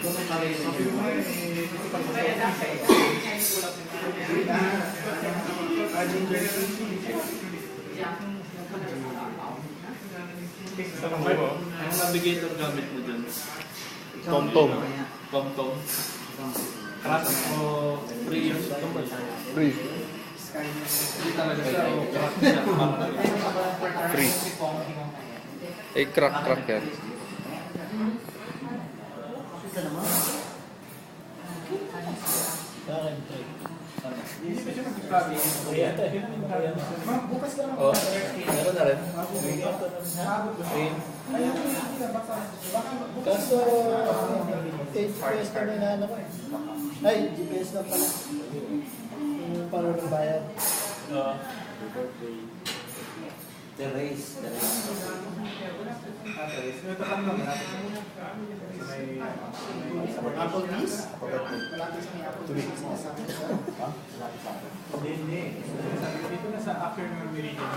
Ang navigator gamit mo dun? Tom-tom. Tom-tom. Crash o free yung Free. Hindi talaga siya o crash siya. Free. Eh, crack yan. Oh, meron na rin. Kaso, GPS pa na inaano ko eh. Ay, GPS na pala. Yung paro ng bayad. The race. Apple Keys? Malapit sa may Apple Keys. Hindi. Dito na sa after ng meridian.